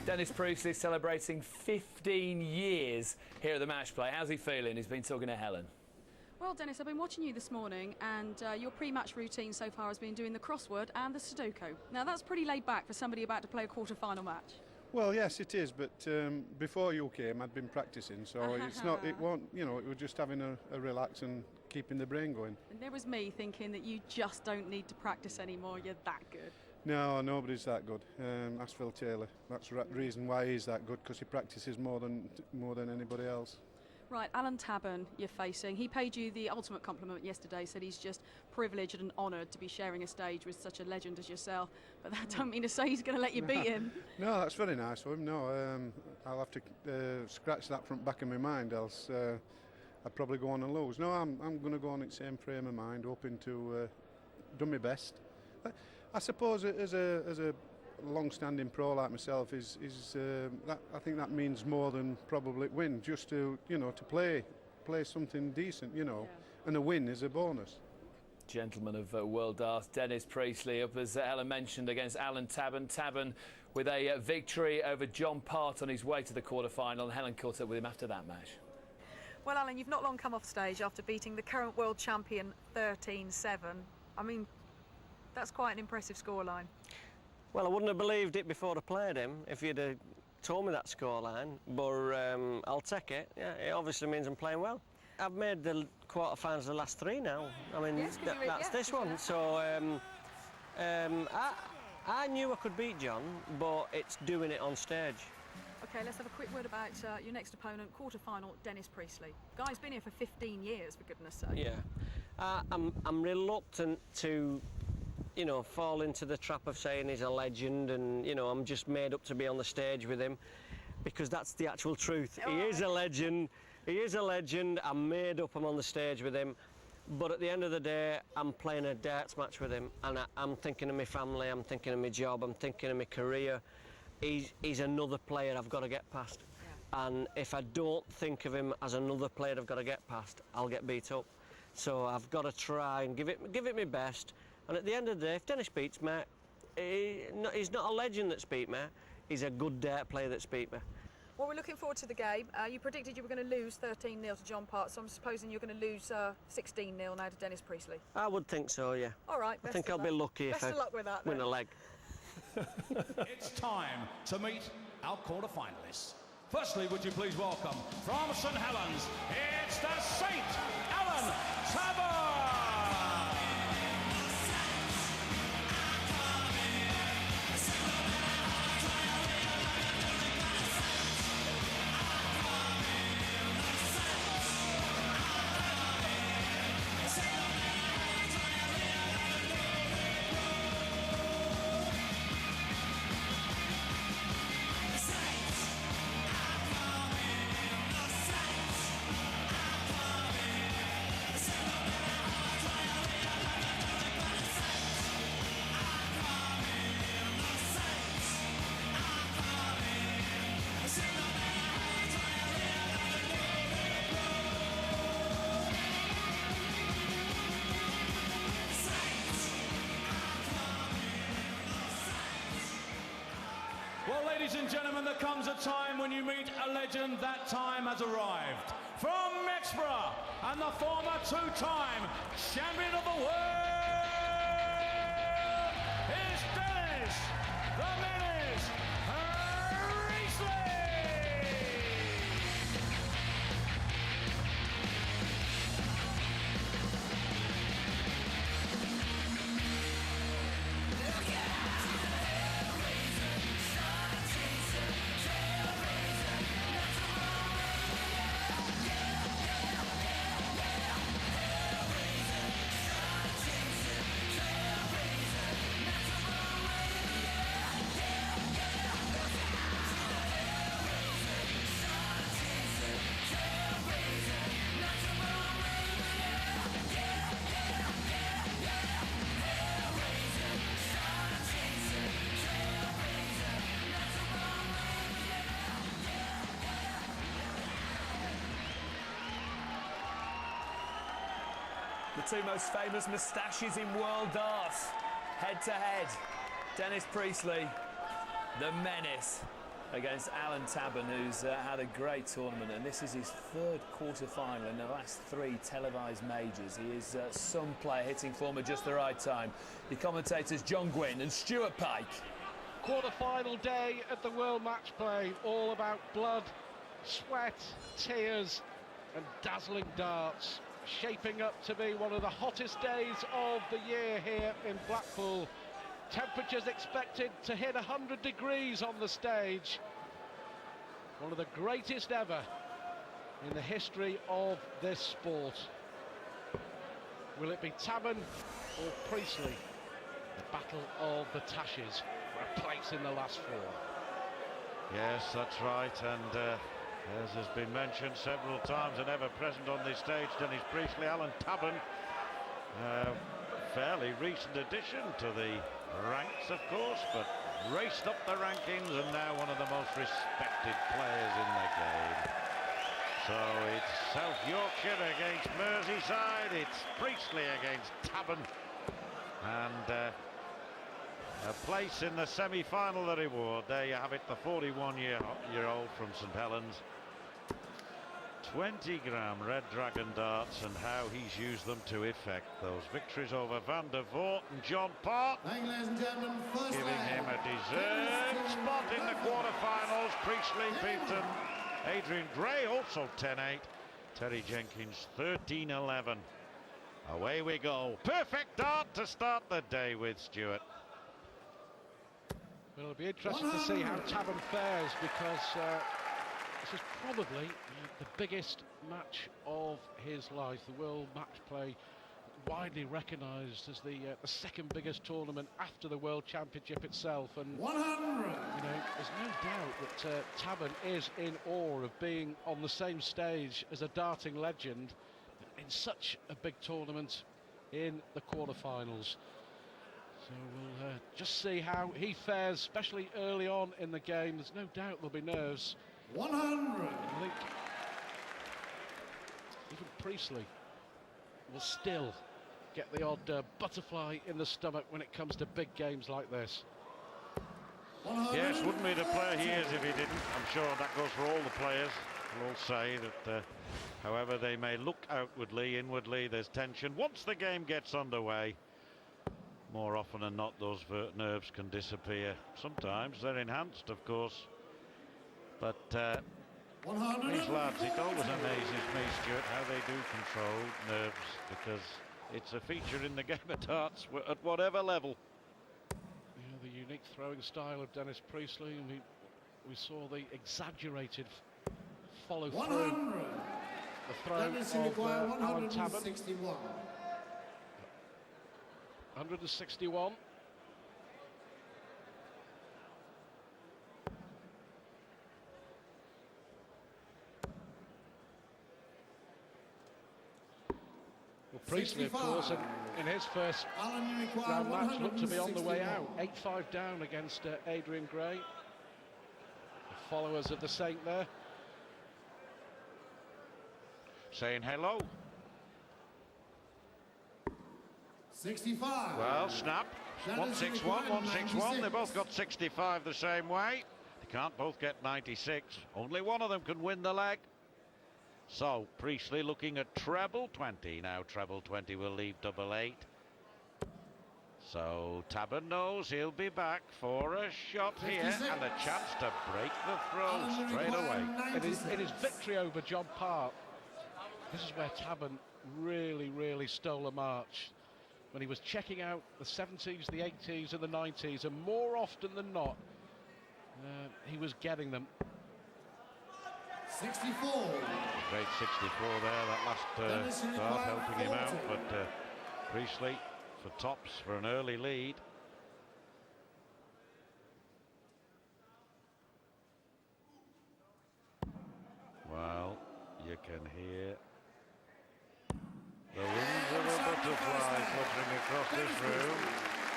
Dennis Priestley celebrating 15 years here at the Matchplay. How's he feeling? He's been talking to Helen. Well, Dennis, I've been watching you this morning, and your pre-match routine so far has been doing the crossword and the Sudoku. Now, that's pretty laid back for somebody about to play a quarter-final match. Well, yes, it is, but before you came, I'd been practising, so it's not. It won't. You know, it was just having a relax and keeping the brain going. And there was me thinking that you just don't need to practice anymore. You're that good. No, nobody's that good. Ask Phil Taylor. That's the reason why he's that good, because he practices more than anybody else. Right, Alan Tabern you're facing. He paid you the ultimate compliment yesterday, said he's just privileged and honoured to be sharing a stage with such a legend as yourself. But that don't mean to say he's going to let you beat him. No, that's very nice of him. No, I'll have to scratch that from the back of my mind, else I'd probably go on and lose. No, I'm going to go on in the same frame of mind, hoping to do my best. I suppose as a long-standing pro like myself, is that I think that means more than probably win. Just to to play something decent, and a win is a bonus. Gentleman of world darts, Dennis Priestley, up as Helen mentioned against Alan Tabern. Tabern with a victory over John Part on his way to the quarter-final, and Helen caught up with him after that match. Well, Alan, you've not long come off stage after beating the current world champion 13-7. I mean, that's quite an impressive scoreline. Well, I wouldn't have believed it before I played him if you'd have told me that scoreline, but I'll take it. Yeah, it obviously means I'm playing well. I've made the quarterfinals the last three now. I mean, yes, that's this one. So I knew I could beat John, but it's doing it on stage. OK, let's have a quick word about your next opponent, quarter-final, Dennis Priestley. Guy's been here for 15 years, for goodness sake. Yeah. I'm reluctant to fall into the trap of saying he's a legend and, I'm just made up to be on the stage with him, because that's the actual truth. He is a legend. He is a legend. I'm made up I'm on the stage with him. But at the end of the day, I'm playing a darts match with him, and I'm thinking of my family, I'm thinking of my job, I'm thinking of my career. He's another player I've got to get past. Yeah. And if I don't think of him as another player I've got to get past, I'll get beat up. So I've got to try and give it my best. And at the end of the day, if Dennis beats me, he's not a legend that's beat me, he's a good dart player that's beat me. Well, we're looking forward to the game. You predicted you were going to lose 13-0 to John Part, so I'm supposing you're going to lose 16-0 now to Dennis Priestley. I would think so, yeah. All right, I think I'll be lucky if I win a leg. It's time to meet our quarter-finalists. Firstly, would you please welcome from St Helens, it's the St Alan Tabern! Well, ladies and gentlemen, there comes a time when you meet a legend. That time has arrived. From Matchplay, and the former two-time champion of the world is Dennis the Menace Priestley! The two most famous moustaches in world darts, head to head. Dennis Priestley, the Menace, against Alan Tabern, who's had a great tournament, and this is his third quarter-final in the last 3 televised majors. He is some player hitting form at just the right time. The commentators John Gwynn and Stuart Pike. Quarter-final day at the World Match Play, all about blood, sweat, tears and dazzling darts. Shaping up to be one of the hottest days of the year here in Blackpool. Temperatures expected to hit 100 degrees on the stage. One of the greatest ever in the history of this sport. Will it be Tabern or Priestley? The battle of the Tashes for a place in the last 4. Yes, that's right, and as has been mentioned several times, and ever present on this stage, Dennis Priestley, Alan Tabern, fairly recent addition to the ranks, of course, but raced up the rankings and now one of the most respected players in the game. So it's South Yorkshire against Merseyside, it's Priestley against Tabern, and a place in the semi-final, the reward. There you have it, the 41-year-old from St Helens. 20-gram Red Dragon darts, and how he's used them to effect those victories over Van der Voort and John Part, giving him a deserved spot in the quarterfinals. Priestley beaten Adrian Gray, also 10-8. Terry Jenkins 13-11. Away we go. Perfect dart to start the day with, Stuart. Well, it'll be interesting to see how Tabern fares, because this is probably the biggest match of his life. The World Match Play, widely recognised as the second biggest tournament after the World Championship itself. And 100. There's no doubt that Tabern is in awe of being on the same stage as a darting legend in such a big tournament in the quarterfinals. So we'll just see how he fares, especially early on in the game. There's no doubt there'll be nerves. 100. I think even Priestley will still get the odd butterfly in the stomach when it comes to big games like this. 100. Yes, wouldn't be the player he is if he didn't. I'm sure that goes for all the players. We'll all say that however they may look outwardly, inwardly there's tension. Once the game gets underway, more often than not, those nerves can disappear. Sometimes they're enhanced, of course. But these lads, it always amazes me, Stuart, how they do control nerves, because it's a feature in the game of darts at whatever level. Yeah, the unique throwing style of Dennis Priestley, and we saw the exaggerated follow through. 100. The throw of Alan Tabern. 161. 161. Well, Priestley, of course, in his first Alan, you require round match looked to be on the way 161. out. 8-5 down against Adrian Gray. The followers of the Saint there. Saying hello. 65. Well, snap. 161, 161. They both got 65 the same way. They can't both get 96. Only one of them can win the leg. So Priestley looking at treble 20. Now treble 20 will leave double 8. So Tabern knows he'll be back for a shot 56. here and a chance to break the throw straight away. In his victory over John Park, this is where Tabern really stole a march. When he was checking out the 70s, the 80s and the 90s, and more often than not, he was getting them. 64. Great 64 there, that last start helping him out, but Priestley for tops for an early lead.